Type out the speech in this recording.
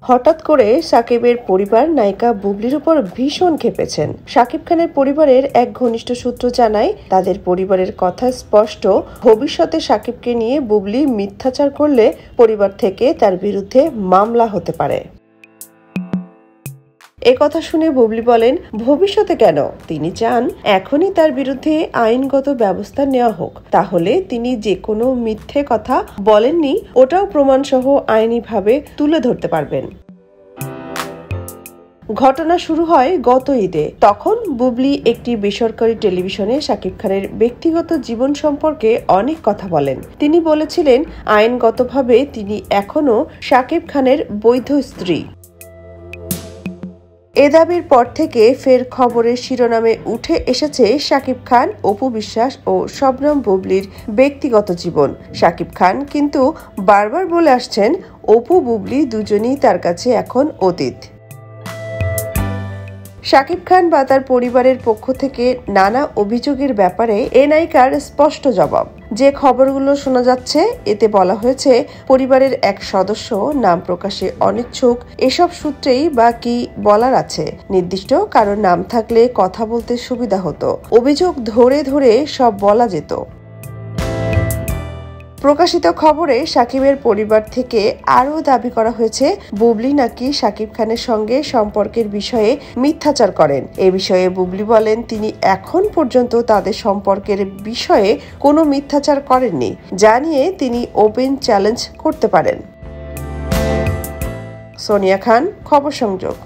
হঠাৎ করে সাকিবের পরিবার নায়িকা বুবলির উপর ভীষণ ক্ষেপেছেন। সাকিব খানের পরিবারের এক ঘনিষ্ঠ সূত্র জানায়, তাদের পরিবারের কথা স্পষ্ট, ভবিষ্যতে সাকিবকে নিয়ে বুবলি মিথ্যাচার করলে পরিবার থেকে তার বিরুদ্ধে মামলা হতে পারে। কথা শুনে বুবলি বলেন, ভবিষ্যতে কেন, তিনি চান এখনই তার বিরুদ্ধে আইনগত ব্যবস্থা নেওয়া হোক, তাহলে তিনি যে কোনো মিথ্যে কথা বলেননি ওটাও প্রমাণসহ আইনিভাবে তুলে ধরতে পারবেন। ঘটনা শুরু হয় গত ঈদে। তখন বুবলি একটি বেসরকারি টেলিভিশনে সাকিব খানের ব্যক্তিগত জীবন সম্পর্কে অনেক কথা বলেন। তিনি বলেছিলেন, আইনগতভাবে তিনি এখনো সাকিব খানের বৈধ স্ত্রী। এ দাবির পর থেকে ফের খবরের শিরোনামে উঠে এসেছে সাকিব খান, অপু বিশ্বাস ও শবনম বুবলির ব্যক্তিগত জীবন। সাকিব খান কিন্তু বারবার বলে আসছেন, অপু বুবলি দুজনই তার কাছে এখন অতীত। সাকিব খান বা তার পরিবারের পক্ষ থেকে নানা অভিযোগের ব্যাপারে এ নায়িকার স্পষ্ট জবাব। যে খবরগুলো শোনা যাচ্ছে এতে বলা হয়েছে, পরিবারের এক সদস্য নাম প্রকাশে অনিচ্ছুক। এসব সূত্রেই বা কি বলার আছে, নির্দিষ্ট কারোর নাম থাকলে কথা বলতে সুবিধা হতো, অভিযোগ ধরে ধরে সব বলা যেত। প্রকাশিত খবরে সাকিবের পরিবার থেকে আরও দাবি করা হয়েছে, বুবলি নাকি সাকিব খানের সঙ্গে সম্পর্কের বিষয়ে মিথ্যাচার করেন। এ বিষয়ে বুবলি বলেন, তিনি এখন পর্যন্ত তাদের সম্পর্কের বিষয়ে কোনো মিথ্যাচার করেননি, যা নিয়ে তিনি ওপেন চ্যালেঞ্জ করতে পারেন। সোনিয়া খান, খবর সংযোগ।